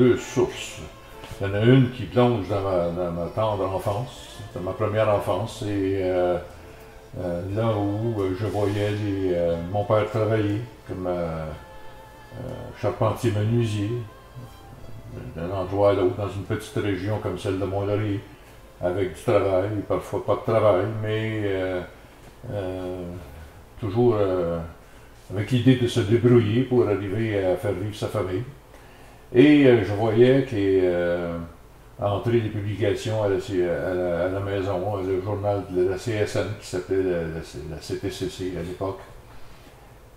deux sources. Il y en a une qui plonge dans ma tendre enfance, dans ma première enfance, et là où je voyais mon père travailler comme charpentier menuisier, d'un endroit à l'autre, dans une petite région comme celle de Mont-Laurier, avec du travail, parfois pas de travail, mais toujours avec l'idée de se débrouiller pour arriver à faire vivre sa famille. Et je voyais qu'entre les publications à la maison, le journal de la CSN qui s'appelait la CTCC à l'époque.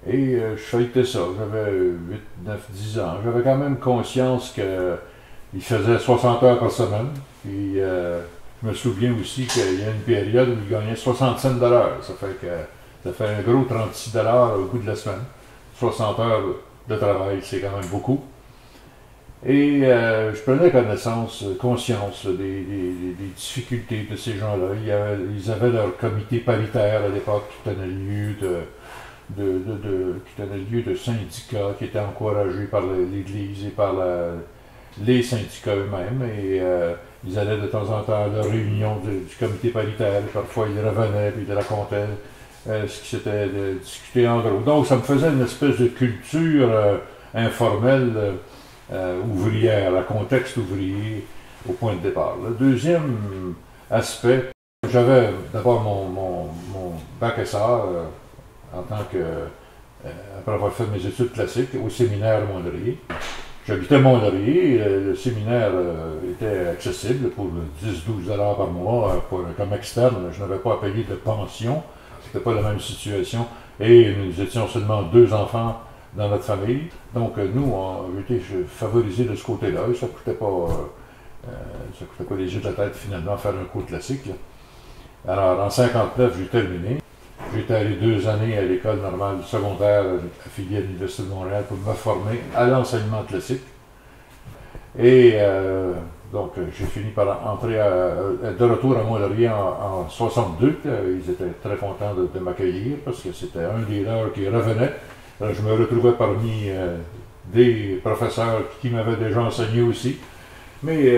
Et je feuilletais ça, j'avais 8, 9, 10 ans. J'avais quand même conscience qu'il faisait 60 heures par semaine. Puis je me souviens aussi qu'il y a une période où il gagnait 65 $. Ça fait un gros 36 $ au bout de la semaine. 60 heures de travail, c'est quand même beaucoup. Et je prenais conscience des difficultés de ces gens-là. Ils avaient leur comité paritaire à l'époque qui tenait lieu de syndicats qui étaient encouragés par l'Église et par les syndicats eux-mêmes. Et ils allaient de temps en temps à leur réunion du comité paritaire. Et parfois, ils revenaient et ils racontaient ce qui s'était discuté en gros. Donc, ça me faisait une espèce de culture informelle ouvrière, à contexte ouvrier au point de départ. Le deuxième aspect, j'avais d'abord mon bac SR en tant que, après avoir fait mes études classiques au séminaire Mont-Laurier. J'habitais Mont-Laurier, le séminaire était accessible pour 10-12 $ par mois comme externe. Je n'avais pas à payer de pension, c'était pas la même situation. Et nous étions seulement 2 enfants dans notre famille. Donc nous, on était favorisés de ce côté-là. Ça ne coûtait pas les yeux de la tête finalement faire un cours classique. Là. Alors en 59, j'ai terminé. J'étais allé 2 années à l'école normale secondaire affiliée à l'Université de Montréal pour me former à l'enseignement classique. Et donc j'ai fini par entrer de retour à Mont-Laurier en 62. Ils étaient très contents de m'accueillir parce que c'était un des leurs qui revenait. Alors, je me retrouvais parmi des professeurs qui m'avaient déjà enseigné aussi. Mais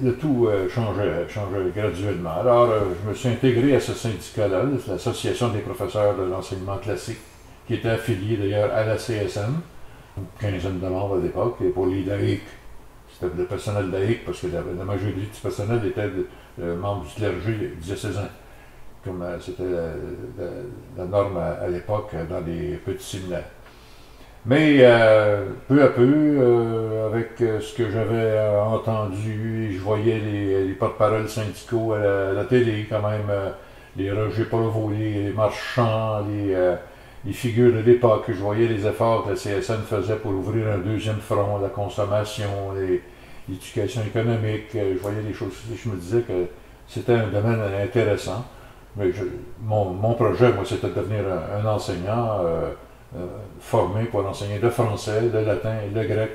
le tout changeait graduellement. Alors, je me suis intégré à ce syndicat-là, l'Association des professeurs de l'enseignement classique, qui était affiliée d'ailleurs à la CSN, une quinzaine de membres à l'époque, et pour les laïcs, c'était le personnel laïque, parce que la majorité du personnel était membres du clergé diocésain, comme c'était la norme à l'époque dans les petits séminaires. Mais peu à peu, avec ce que j'avais entendu, je voyais les porte-paroles syndicaux à la télé, quand même, les Roger Provost, les marchands, les figures de l'époque. Je voyais les efforts que la CSN faisait pour ouvrir un deuxième front, la consommation, l'éducation économique. Je voyais les choses, je me disais que c'était un domaine intéressant. Mais mon projet, moi, c'était de devenir un enseignant formé pour enseigner le français, le latin et le grec.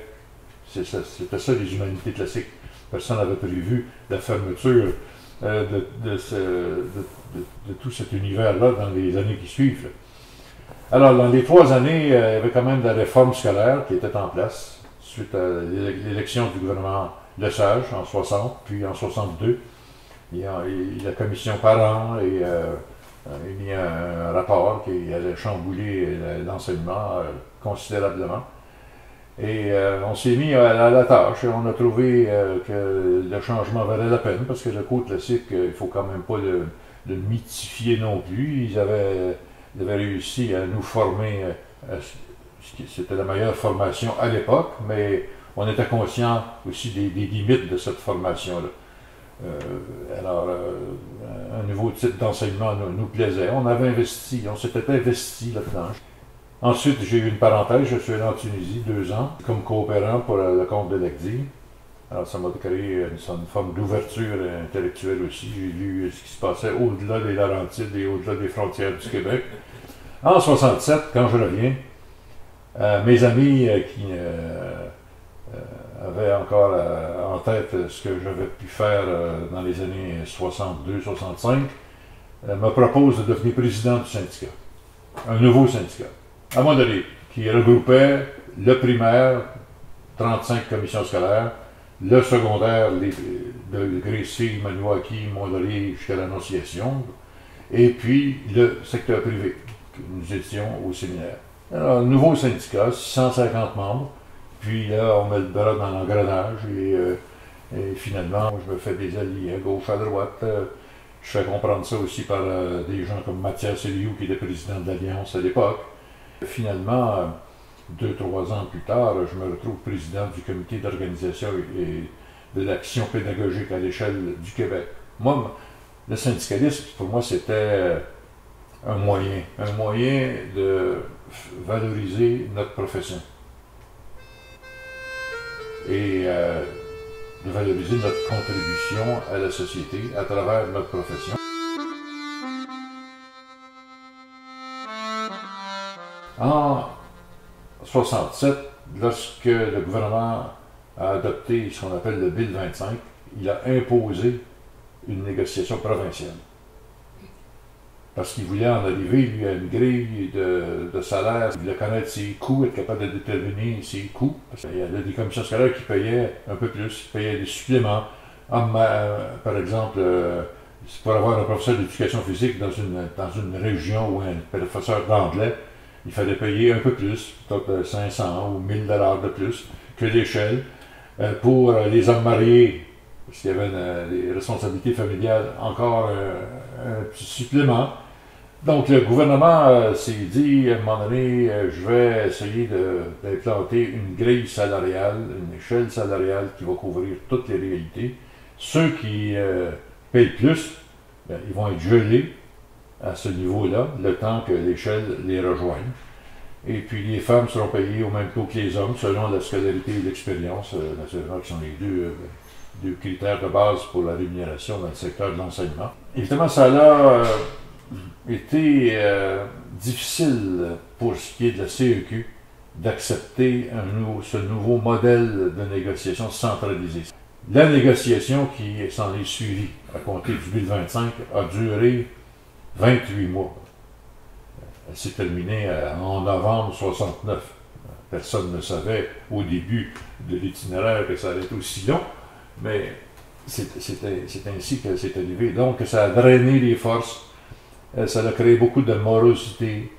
C'était ça les humanités classiques. Personne n'avait prévu la fermeture de tout cet univers-là dans les années qui suivent. Alors, dans les 3 années, il y avait quand même de la réforme scolaire qui était en place, suite à l'élection du gouvernement Lesage en 60, puis en 62. Il y a la commission parents et il y a un rapport qui allait chambouler l'enseignement considérablement. Et on s'est mis à la tâche et on a trouvé que le changement valait la peine parce que le cours classique, il ne faut quand même pas le mythifier non plus. Ils avaient réussi à nous former, c'était la meilleure formation à l'époque, mais on était conscient aussi des limites de cette formation-là. Alors, un nouveau type d'enseignement nous plaisait. On s'était investi là-dedans. Ensuite, j'ai eu une parenthèse, je suis allé en Tunisie 2 ans comme coopérant pour le compte de l'ECDI. Alors, ça m'a créé une forme d'ouverture intellectuelle aussi. J'ai lu ce qui se passait au-delà des Laurentides et au-delà des frontières du Québec. En 67, quand je reviens, mes amis qui avaient encore en tête ce que j'avais pu faire dans les années 62-65, me proposent de devenir président du syndicat. Un nouveau syndicat, à Mont-Laurier, qui regroupait le primaire, 35 commissions scolaires, le secondaire, de Gracie, Maniwaki, Mont-Laurier jusqu'à l'Annonciation, et puis le secteur privé, que nous étions au séminaire. Alors, nouveau syndicat, 650 membres, puis là, on met le bras dans l'engrenage, et finalement, je me fais des alliés à gauche, à droite. Je fais comprendre ça aussi par des gens comme Mathias Eliou, qui était président de l'Alliance à l'époque. Finalement, 2-3 ans plus tard, je me retrouve président du comité d'organisation et de l'action pédagogique à l'échelle du Québec. Moi, le syndicalisme, pour moi, c'était un moyen de valoriser notre profession et de valoriser notre contribution à la société à travers notre profession. En 1967, lorsque le gouvernement a adopté ce qu'on appelle le Bill 25, il a imposé une négociation provinciale. Parce qu'il voulait en arriver, lui, à une grille de salaire. Il voulait connaître ses coûts, être capable de déterminer ses coûts. Parce qu'il y avait des commissions scolaires qui payaient un peu plus, qui payaient des suppléments. Par exemple, pour avoir un professeur d'éducation physique dans une région ou un professeur d'anglais, il fallait payer un peu plus, peut-être 500 ou 1000 $ de plus que l'échelle. Pour les hommes mariés, parce qu'il y avait des responsabilités familiales, encore un petit supplément. Donc le gouvernement s'est dit, à un moment donné, je vais essayer d'implanter une grille salariale, une échelle salariale qui va couvrir toutes les réalités. Ceux qui payent plus, bien, ils vont être gelés à ce niveau-là, le temps que l'échelle les rejoigne. Et puis les femmes seront payées au même taux que les hommes, selon la scolarité et l'expérience, naturellement, qui sont les deux critères de base pour la rémunération dans le secteur de l'enseignement. Évidemment, ça a été difficile pour ce qui est de la CEQ d'accepter ce nouveau modèle de négociation centralisée. La négociation qui s'en est suivie, à compter du Bill 25, a duré 28 mois. Elle s'est terminée en novembre 69. Personne ne savait au début de l'itinéraire que ça allait être aussi long, mais c'est ainsi que c'est arrivé. Donc, ça a drainé les forces, ça a créé beaucoup de morosité.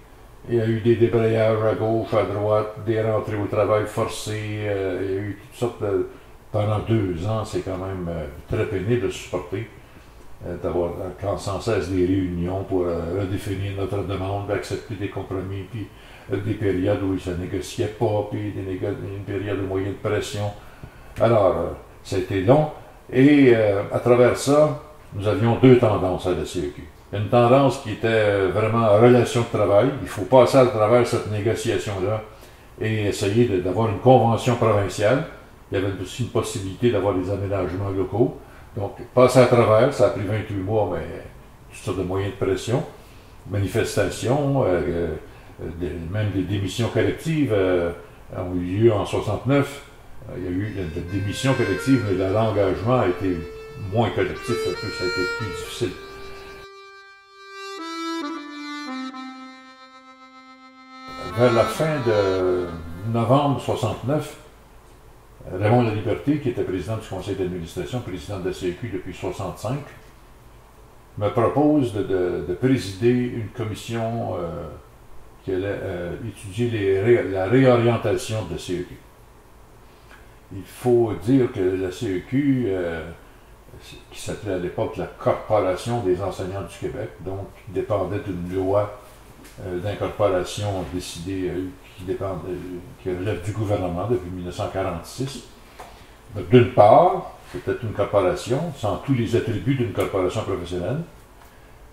Il y a eu des débrayages à gauche, à droite, des rentrées au travail forcées, il y a eu toutes sortes de... Pendant 2 ans, c'est quand même très pénible de supporter. D'avoir sans cesse des réunions pour redéfinir notre demande, d'accepter des compromis, puis des périodes où ça ne négociait pas, puis une période de moyenne de pression. Alors, ça a été long, et à travers ça, nous avions 2 tendances à la CEQ. Une tendance qui était vraiment relation de travail, il faut passer à travers cette négociation-là et essayer d'avoir une convention provinciale. Il y avait aussi une possibilité d'avoir des aménagements locaux. Donc, passer à travers, ça a pris 28 mois, mais toutes sortes de moyens de pression, manifestations, même des démissions collectives ont eu lieu en 69. Il y a eu la démission collective, mais l'engagement a été moins collectif, un peu, ça a été plus difficile. Vers la fin de novembre 69, Raymond Laliberté, qui était président du conseil d'administration, président de la CEQ depuis 1965, me propose de présider une commission qui allait étudier la réorientation de la CEQ. Il faut dire que la CEQ, qui s'appelait à l'époque la Corporation des enseignants du Québec, donc qui dépendait d'une loi d'incorporation décidée qui relève du gouvernement depuis 1946. D'une part, c'était une corporation sans tous les attributs d'une corporation professionnelle.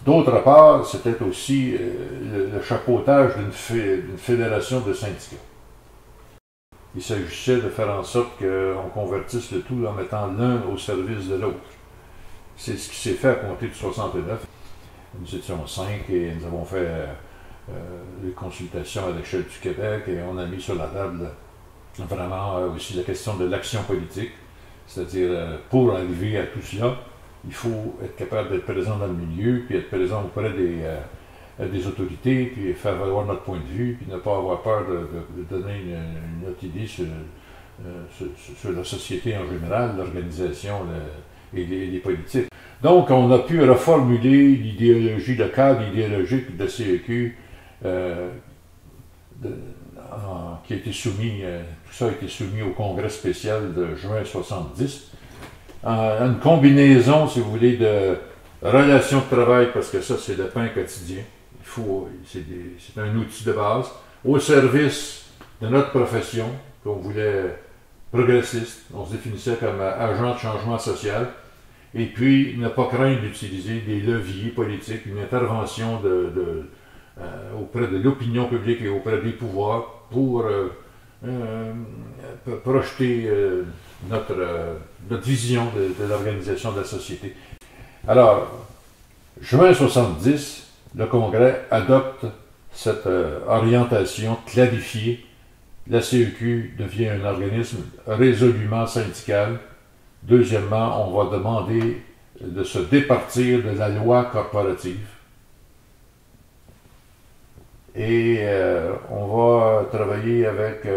D'autre part, c'était aussi le chapeautage d'une fédération de syndicats. Il s'agissait de faire en sorte qu'on convertisse le tout en mettant l'un au service de l'autre. C'est ce qui s'est fait à compter de 69. Nous étions 5 et nous avons fait les consultations à l'échelle du Québec et on a mis sur la table vraiment aussi la question de l'action politique. C'est-à-dire, pour arriver à tout cela, il faut être capable d'être présent dans le milieu, puis être présent auprès des autorités, puis faire valoir notre point de vue, puis ne pas avoir peur de donner notre idée sur la société en général, l'organisation et les politiques. Donc, on a pu reformuler l'idéologie, le cadre idéologique de la CEQ qui a été soumis, tout ça a été soumis au congrès spécial de juin 70, une combinaison, si vous voulez, de relations de travail, parce que ça, c'est le pain quotidien. C'est un outil de base, au service de notre profession, qu'on voulait progressiste, on se définissait comme agent de changement social, et puis ne pas craindre d'utiliser des leviers politiques, une intervention auprès de l'opinion publique et auprès des pouvoirs pour projeter notre vision de l'organisation de la société. Alors, juin 70, le Congrès adopte cette orientation clarifiée. La CEQ devient un organisme résolument syndical. Deuxièmement, on va demander de se départir de la loi corporative. Et on va travailler avec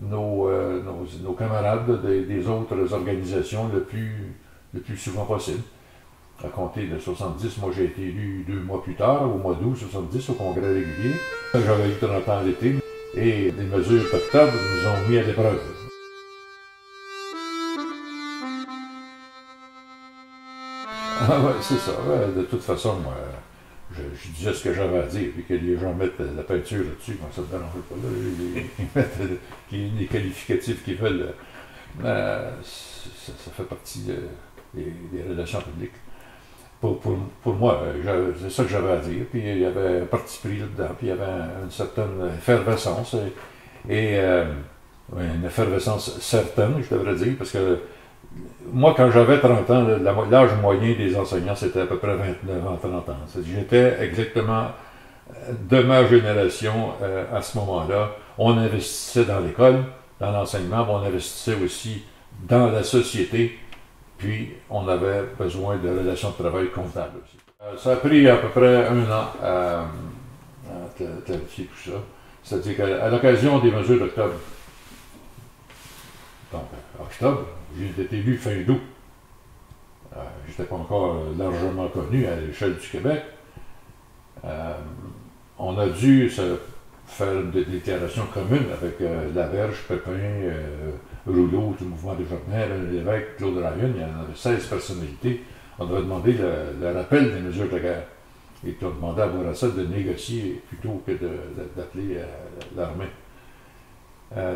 nos camarades des autres organisations le plus souvent possible. À compter de 70, moi j'ai été élu 2 mois plus tard, au mois d'août 70, au congrès régulier. J'avais eu 30 ans l'été, et les mesures d'octobre nous ont mis à l'épreuve. Ah ouais, c'est ça. Ouais, de toute façon, moi, je disais ce que j'avais à dire, puis que les gens mettent la peinture là-dessus, moi ça ne me dérange pas. Là. Ils mettent les qualificatifs qu'ils veulent. Ça fait partie des relations publiques. Pour moi, c'est ça que j'avais à dire. Puis il y avait un parti pris là-dedans, puis il y avait une certaine effervescence, une effervescence certaine, je devrais dire, parce que moi, quand j'avais 30 ans, l'âge moyen des enseignants, c'était à peu près 29 ans, 30 ans. J'étais exactement de ma génération à ce moment-là. On investissait dans l'école, dans l'enseignement, mais on investissait aussi dans la société. Puis, on avait besoin de relations de travail convenables aussi. Ça a pris à peu près 1 an à clarifier tout ça. C'est-à-dire qu'à l'occasion des mesures d'octobre, donc octobre, j'ai été élu fin d'août. Je n'étais pas encore largement connu à l'échelle du Québec. On a dû faire une déclaration commune avec Laverge, Pépin, Rouleau, du mouvement des Jardins, l'évêque Claude Ryan, il y en avait 16 personnalités. On avait demandé le rappel des mesures de guerre. Et puis on demandait à Bourassa de négocier plutôt que d'appeler l'armée.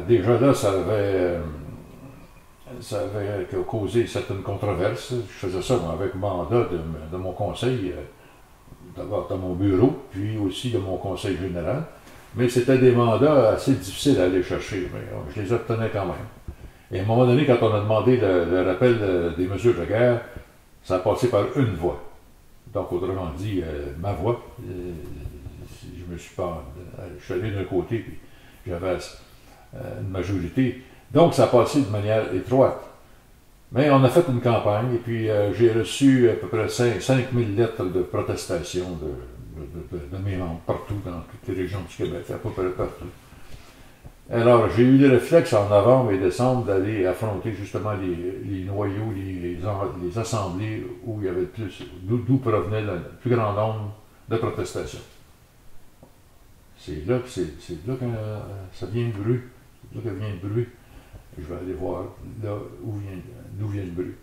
Déjà là, ça avait causé certaines controverses. Je faisais ça moi, avec mandat de mon conseil, d'abord de mon bureau, puis aussi de mon conseil général. Mais c'était des mandats assez difficiles à aller chercher, mais je les obtenais quand même. Et à un moment donné, quand on a demandé le rappel des mesures de guerre, ça a passé par une voix. Donc, autrement dit, ma voix. Je suis allé d'un côté, puis j'avais une majorité. Donc, ça a passé de manière étroite. Mais on a fait une campagne, et puis j'ai reçu à peu près 5000 lettres de protestation de mes membres, partout, dans toutes les régions du Québec, à peu près partout. Alors, j'ai eu le réflexe en novembre et décembre d'aller affronter justement les noyaux, les assemblées où il y avait le plus, d'où provenait le plus grand nombre de protestations. C'est là que ça vient le bruit. C'est là que vient le bruit. Je vais aller voir là d'où vient le bruit.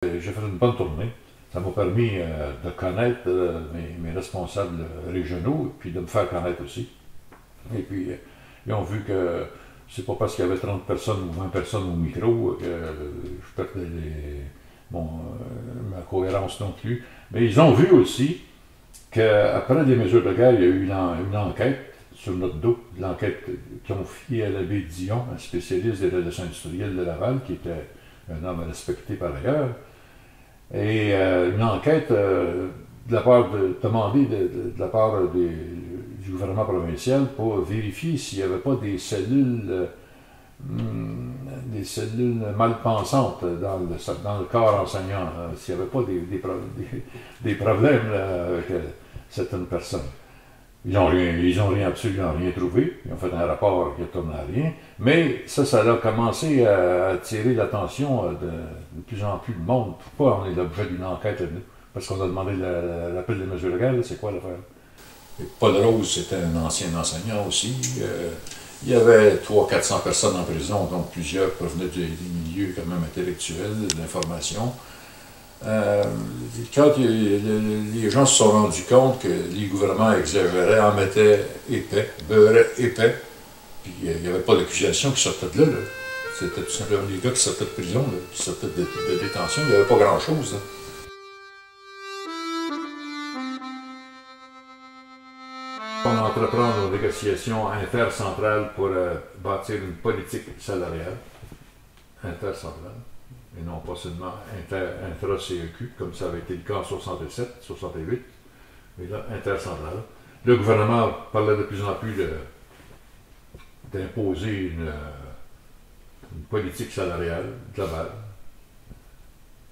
J'ai fait une bonne tournée. Ça m'a permis de connaître mes responsables régionaux, puis de me faire connaître aussi. Et puis, ils ont vu que c'est pas parce qu'il y avait 30 personnes ou 20 personnes au micro que je perdais ma cohérence non plus. Mais ils ont vu aussi qu'après les mesures de guerre, il y a eu une enquête sur notre dos, l'enquête confiée à l'abbé Dion, un spécialiste des relations industrielles de Laval, qui était un homme respecté par ailleurs. Et une enquête demandée de la part du gouvernement provincial pour vérifier s'il n'y avait pas des cellules mal pensantes dans le corps enseignant, s'il n'y avait pas des problèmes là, avec certaines personnes. Ils ont absolument rien trouvé. Ils ont fait un rapport qui a tourné à rien. Mais ça a commencé à attirer l'attention de plus en plus de monde. Pourquoi on est l'objet d'une enquête là-dedans? Parce qu'on a demandé l'appel des mesures légales. C'est quoi l'affaire? Paul Rose, c'était un ancien enseignant aussi. Il y avait 300-400 personnes en prison, donc plusieurs provenaient des milieux quand même intellectuels, de l'information. Quand les gens se sont rendus compte que les gouvernements exagéraient, en mettaient épais, beurraient épais, puis il n'y avait pas d'accusation qui sortait de là. C'était tout simplement des gars qui sortaient de prison, là, qui sortaient de détention, il n'y avait pas grand-chose. Là. On entreprend nos négociations intercentrales pour bâtir une politique salariale intercentrale. Et non pas seulement intra-CEQ, comme ça avait été le cas en 67, 68, mais là, intercentrale. Le gouvernement parlait de plus en plus d'imposer une politique salariale globale,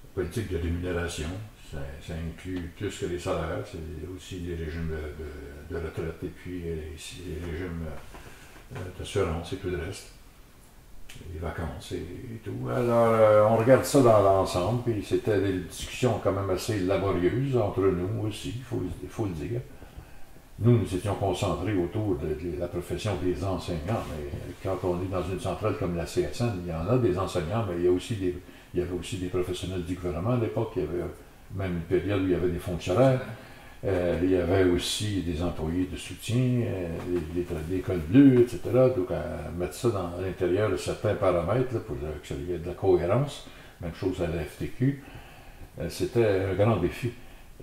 une politique de rémunération. Ça inclut plus que les salaires, c'est aussi les régimes de retraite et puis les régimes d'assurance et tout le reste. Les vacances et tout. Alors, on regarde ça dans l'ensemble, puis c'était des discussions quand même assez laborieuses entre nous aussi, il faut le dire. Nous étions concentrés autour de la profession des enseignants, mais quand on est dans une centrale comme la CSN, il y en a des enseignants, mais il y avait aussi des professionnels du gouvernement à l'époque, il y avait même une période où il y avait des fonctionnaires. Il y avait aussi des employés de soutien, l'école bleue, etc. Donc, mettre ça à l'intérieur de certains paramètres là, pour qu'il y ait de la cohérence. Même chose à la FTQ. C'était un grand défi.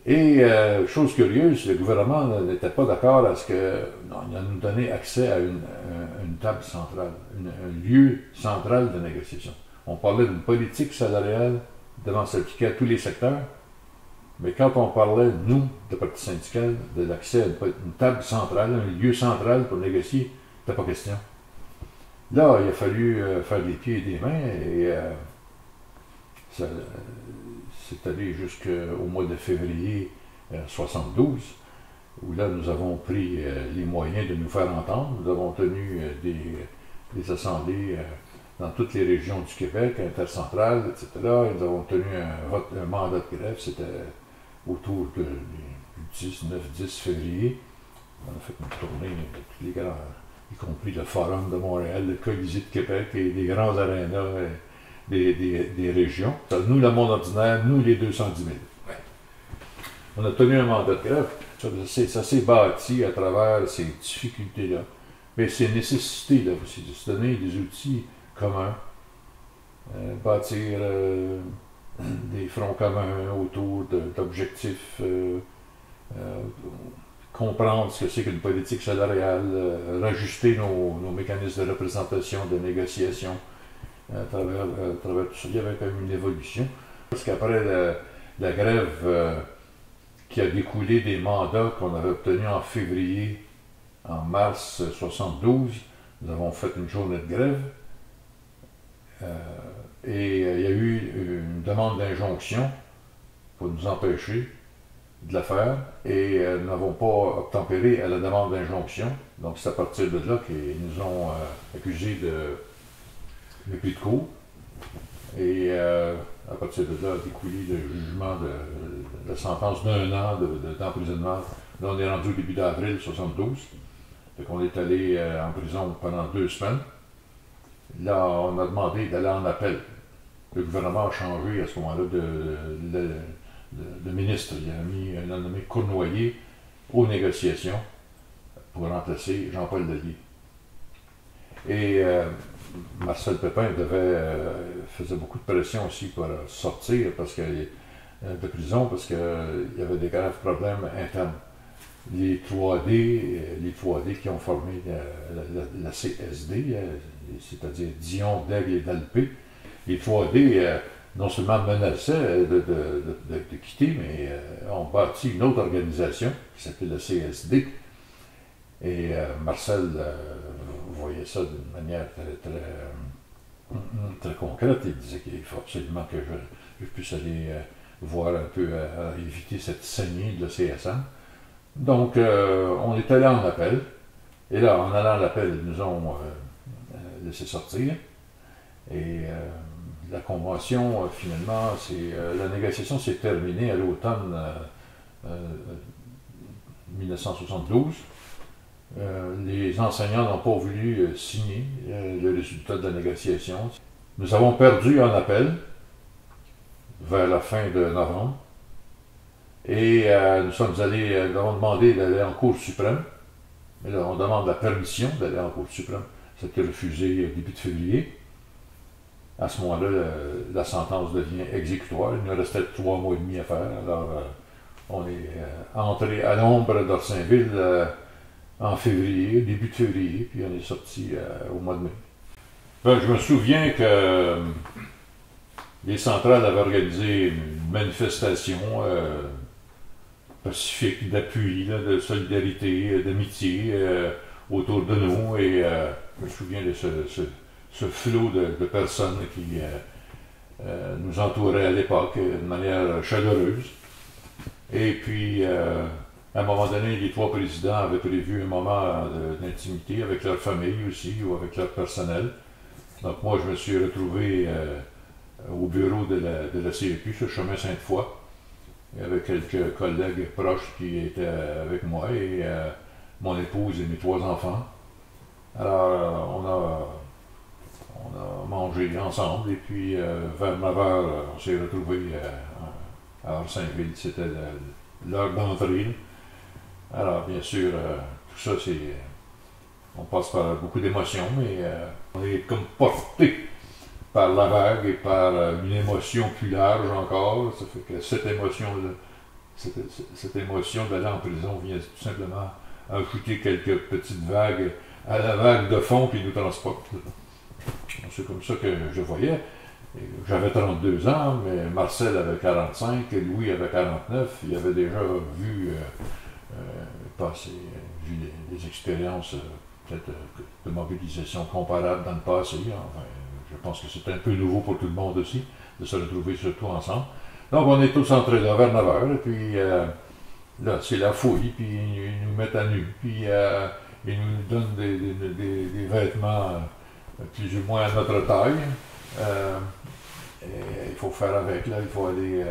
Et, chose curieuse, le gouvernement n'était pas d'accord à ce que nous donner accès à une table centrale, un lieu central de négociation. On parlait d'une politique salariale devant s'appliquer à tous les secteurs. Mais quand on parlait, nous, de parti syndical, de l'accès à une table centrale, un lieu central pour négocier, c'était pas question. Là, il a fallu faire des pieds et des mains et c'est allé jusqu'au mois de février 72, où là, nous avons pris les moyens de nous faire entendre. Nous avons tenu des assemblées dans toutes les régions du Québec, intercentrales, etc. Et nous avons tenu un mandat de grève, c'était autour du 19-10 février. On a fait une tournée de tous les grands, y compris le Forum de Montréal, le Colisée de Québec et des grands arénas des régions. Nous, le monde ordinaire, nous, les 210 000. Ouais. On a tenu un mandat de grève. Ça s'est bâti à travers ces difficultés-là. Mais ces nécessités-là aussi, de se donner des outils communs, bâtir des fronts communs autour d'objectifs, comprendre ce que c'est qu'une politique salariale, rajuster nos mécanismes de représentation, de négociation à travers tout ça. Il y avait quand même une évolution. Parce qu'après la grève qui a découlé des mandats qu'on avait obtenus en février, en mars 72, nous avons fait une journée de grève. Et il y a eu une demande d'injonction pour nous empêcher de la faire et nous n'avons pas obtempéré à la demande d'injonction. Donc c'est à partir de là qu'ils nous ont accusés de mépris de cour. Et à partir de là a découlé le jugement de la sentence d'1 an d'emprisonnement. Là on est rendu au début d'avril 72. Donc on est allé en prison pendant 2 semaines. Là, on a demandé d'aller en appel. Le gouvernement a changé à ce moment-là de ministre. Il a nommé Cournoyer aux négociations pour remplacer Jean-Paul Lallier. Et Marcel Pépin faisait beaucoup de pression aussi pour sortir de prison parce qu'il y avait des graves problèmes internes. Les 3D qui ont formé la CSD, c'est-à-dire Dion, Daigle et Dalpé, les 3D non seulement menaçaient de quitter, mais ont bâti une autre organisation qui s'appelait la CSD. Et Marcel voyait ça d'une manière très concrète. Il disait qu'il faut absolument que je puisse aller voir un peu à éviter cette saignée de la CSN. Donc, on est allé en appel. Et là, en allant en appel, ils nous ont laissé sortir. Et la convention, finalement, la négociation s'est terminée à l'automne 1972. Les enseignants n'ont pas voulu signer le résultat de la négociation. Nous avons perdu en appel vers la fin de novembre. Et nous avons demandé d'aller en Cour suprême. Mais là, on demande la permission d'aller en Cour suprême. Ça a été refusé au début de février. À ce moment-là, la sentence devient exécutoire. Il nous restait 3 mois et demi à faire. Alors, on est entré à l'ombre d'Orsainville en février, début de février, puis on est sorti au mois de mai. Ben, je me souviens que les centrales avaient organisé une manifestation pacifique d'appui, de solidarité, d'amitié autour de nous. Et je me souviens de ce flot de personnes qui nous entouraient à l'époque de manière chaleureuse. Et puis, à un moment donné, les 3 présidents avaient prévu un moment d'intimité avec leur famille aussi, ou avec leur personnel. Donc moi, je me suis retrouvé au bureau de la CEQ, sur le chemin Sainte-Foy, avec quelques collègues proches qui étaient avec moi, et mon épouse et mes 3 enfants. Alors, on a mangé ensemble, et puis vers 9h, on s'est retrouvés à Orsainville. C'était l'heure d'entrée. Alors, bien sûr, tout ça, on passe par beaucoup d'émotions, mais on est comme porté par la vague et par une émotion plus large encore. Ça fait que cette émotion d'aller en prison vient tout simplement ajouter quelques petites vagues à la vague de fond qui nous transporte. C'est comme ça que je voyais. J'avais 32 ans, mais Marcel avait 45, et Louis avait 49. Il avait déjà vu passer, vu des expériences peut-être de mobilisation comparables dans le passé. Enfin, je pense que c'est un peu nouveau pour tout le monde aussi, de se retrouver surtout ensemble. Donc on est tous entrés là vers 9h, et puis là c'est la fouille, puis ils nous mettent à nu, puis ils nous donnent des vêtements plus ou moins à notre taille. Et il faut faire avec, là, il faut aller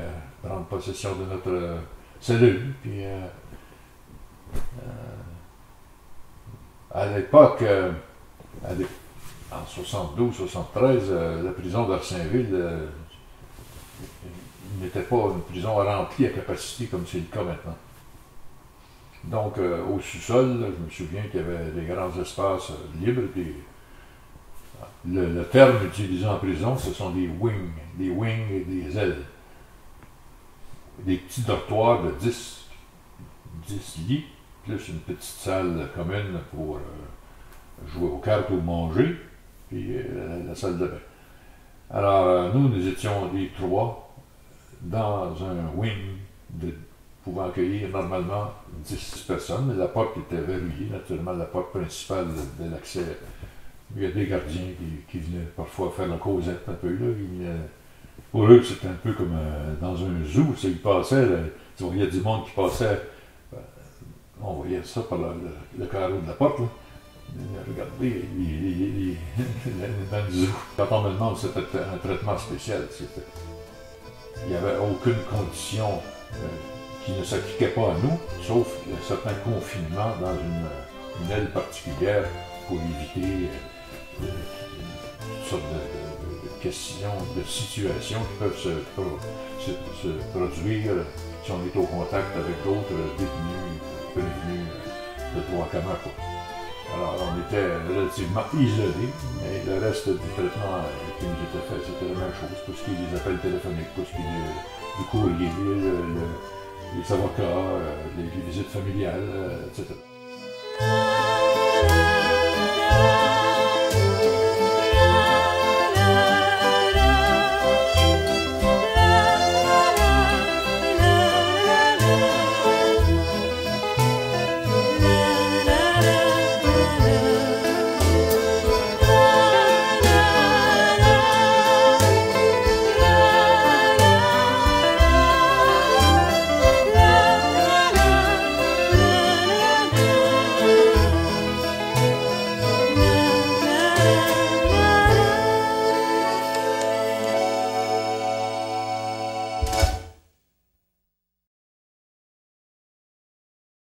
prendre possession de notre cellule. Puis à l'époque, en 72-73, la prison d'Orsainville n'était pas une prison remplie à capacité comme c'est le cas maintenant. Donc, au sous-sol, je me souviens qu'il y avait des grands espaces libres. Le terme utilisé en prison, ce sont des wings et des ailes. Des petits dortoirs de 10 lits, plus une petite salle commune pour jouer aux cartes ou manger, puis la salle de bain. Alors, nous étions les 3 dans un wing pouvant accueillir normalement 10 personnes. La porte était verrouillée, naturellement, la porte principale de l'accès. Il y a des gardiens qui venaient parfois faire la causette un peu. Là. Pour eux, c'était un peu comme dans un zoo. Ils passaient, tu voyais du monde qui passait. On voyait ça par le carreau de la porte. Là. Regardez, dans le zoo. Quand on me demande, c'était un traitement spécial. Il n'y avait aucune condition qui ne s'appliquait pas à nous, sauf un certain confinement dans une aile particulière pour éviter toutes sortes de questions, de situations qui peuvent se produire si on est au contact avec d'autres détenus, prévenus de droit commun. Alors on était relativement isolés, mais le reste du traitement qui nous était fait, c'était la même chose. Tout ce qui est des appels téléphoniques, tout ce qui est du courrier, les avocats, les visites familiales, etc.